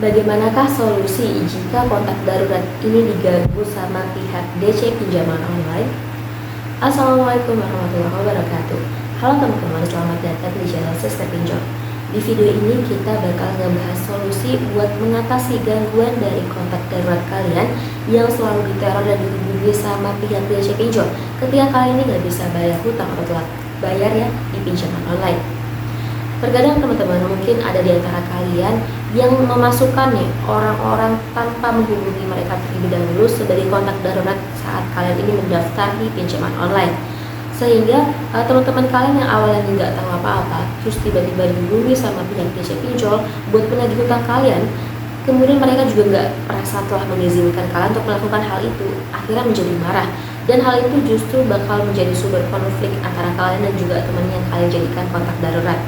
Bagaimanakah solusi jika kontak darurat ini diganggu sama pihak DC pinjaman online? Assalamualaikum warahmatullahi wabarakatuh. Halo teman-teman, selamat datang di channel Sister Pinjol. Di video ini kita bakal ngebahas solusi buat mengatasi gangguan dari kontak darurat kalian yang selalu diteror dan dihubungi sama pihak DC pinjol ketika kalian ini nggak bisa bayar hutang atau telat bayar ya di pinjaman online. Terkadang teman-teman mungkin ada di antara kalian yang memasukkan nih orang-orang tanpa menghubungi mereka terlebih dahulu sebagai kontak darurat saat kalian ini mendaftar di pinjaman online, sehingga teman-teman kalian yang awalnya nggak tahu apa-apa terus tiba-tiba dihubungi sama pihak DC pinjol buat menagih hutang kalian. Kemudian mereka juga nggak merasa telah mengizinkan kalian untuk melakukan hal itu, akhirnya menjadi marah, dan hal itu justru bakal menjadi sumber konflik antara kalian dan juga teman yang kalian jadikan kontak darurat.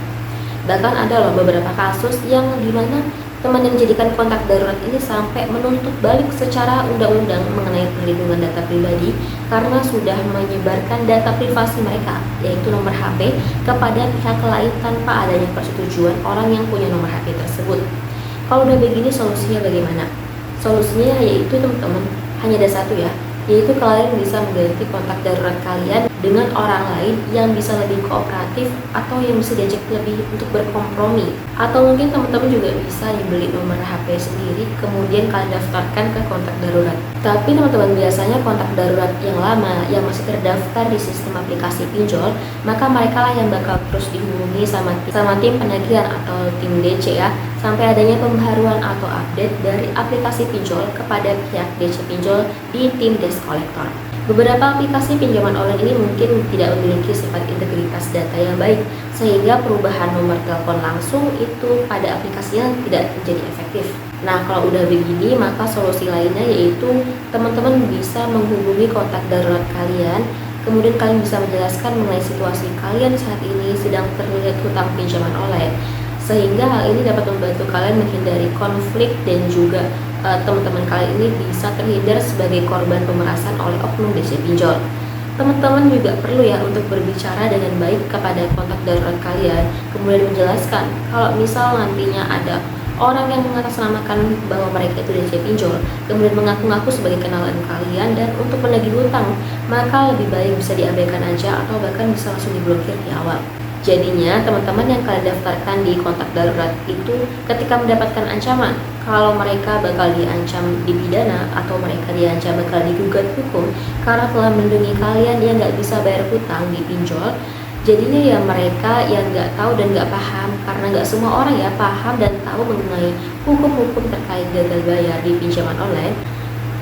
Bahkan ada loh beberapa kasus yang dimana teman yang dijadikan kontak darurat ini sampai menuntut balik secara undang-undang mengenai perlindungan data pribadi karena sudah menyebarkan data privasi mereka, yaitu nomor HP, kepada pihak lain tanpa adanya persetujuan orang yang punya nomor HP tersebut. Kalau udah begini solusinya bagaimana? Solusinya yaitu teman-teman hanya ada satu ya, yaitu kalian bisa mengganti kontak darurat kalian dengan orang lain yang bisa lebih kooperatif atau yang bisa diajak lebih untuk berkompromi. Atau mungkin teman-teman juga bisa beli nomor HP sendiri kemudian kalian daftarkan ke kontak darurat. Tapi teman-teman biasanya kontak darurat yang lama yang masih terdaftar di sistem aplikasi pinjol, maka mereka lah yang bakal terus dihubungi sama tim penagihan atau tim DC ya, sampai adanya pembaharuan atau update dari aplikasi pinjol kepada pihak DC pinjol di tim desk kolektor. Beberapa aplikasi pinjaman online ini mungkin tidak memiliki sifat integritas data yang baik, sehingga perubahan nomor telepon langsung itu pada aplikasinya tidak menjadi efektif. Nah, kalau udah begini, maka solusi lainnya yaitu teman-teman bisa menghubungi kontak darurat kalian, kemudian kalian bisa menjelaskan mengenai situasi kalian saat ini sedang terlilit hutang pinjaman online, sehingga hal ini dapat membantu kalian menghindari konflik dan juga teman-teman kalian ini bisa terhindar sebagai korban pemerasan oleh oknum DC pinjol. Teman-teman juga perlu ya untuk berbicara dengan baik kepada kontak darurat kalian, kemudian menjelaskan kalau misal nantinya ada orang yang mengatasnamakan bahwa mereka itu DC pinjol, kemudian mengaku-ngaku sebagai kenalan kalian dan untuk menagih hutang, maka lebih baik bisa diabaikan aja atau bahkan bisa langsung diblokir di awal. Jadinya teman-teman yang kalian daftarkan di kontak darurat itu ketika mendapatkan ancaman kalau mereka bakal diancam dipidana atau mereka diancam bakal digugat hukum karena telah melindungi kalian yang nggak bisa bayar hutang di pinjol, jadinya ya mereka yang nggak tahu dan nggak paham, karena nggak semua orang ya paham dan tahu mengenai hukum-hukum terkait gagal bayar di pinjaman online,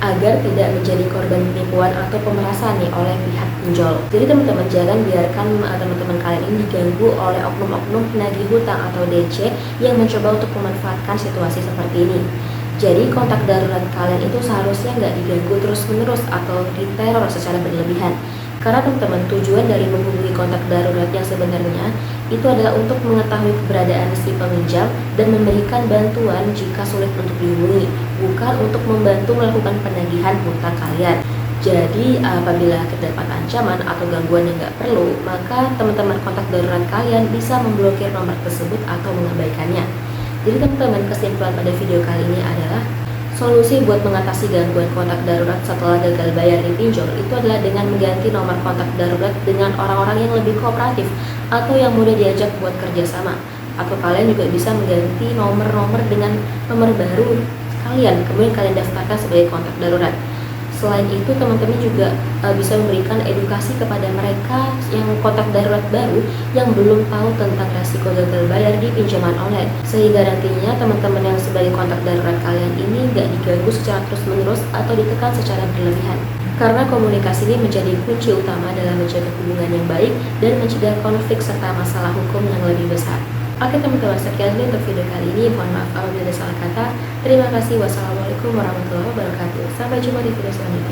agar tidak menjadi korban penipuan atau pemerasan nih oleh pihak pinjol. Jadi teman-teman jangan biarkan teman-teman kalian ini diganggu oleh oknum-oknum penagih hutang atau DC yang mencoba untuk memanfaatkan situasi seperti ini. Jadi kontak darurat kalian itu seharusnya nggak diganggu terus-menerus atau diteror secara berlebihan. Karena teman-teman tujuan dari menghubungi kontak darurat yang sebenarnya itu adalah untuk mengetahui keberadaan si peminjam dan memberikan bantuan jika sulit untuk dihubungi, bukan untuk membantu melakukan penagihan hutang kalian. Jadi apabila terdapat ancaman atau gangguan yang nggak perlu, maka teman-teman kontak darurat kalian bisa memblokir nomor tersebut atau mengabaikannya. Jadi teman-teman, kesimpulan pada video kali ini adalah solusi buat mengatasi gangguan kontak darurat setelah gagal bayar di pinjol itu adalah dengan mengganti nomor kontak darurat dengan orang-orang yang lebih kooperatif atau yang mudah diajak buat kerjasama. Atau kalian juga bisa mengganti nomor-nomor dengan nomor baru kalian, kemudian kalian daftarkan sebagai kontak darurat. Selain itu teman-teman juga bisa memberikan edukasi kepada mereka yang kontak darurat baru yang belum tahu tentang resiko gagal bayar di pinjaman online, sehingga nantinya teman-teman yang sebagai kontak darurat kalian ini nggak diganggu secara terus-menerus atau ditekan secara berlebihan. Karena komunikasi ini menjadi kunci utama dalam menjaga hubungan yang baik dan mencegah konflik serta masalah hukum yang lebih besar. Oke teman-teman, sekian dulu untuk video kali ini. Mohon maaf apabila ada salah kata. Terima kasih. Wassalamualaikum warahmatullahi wabarakatuh. Sampai jumpa di video selanjutnya.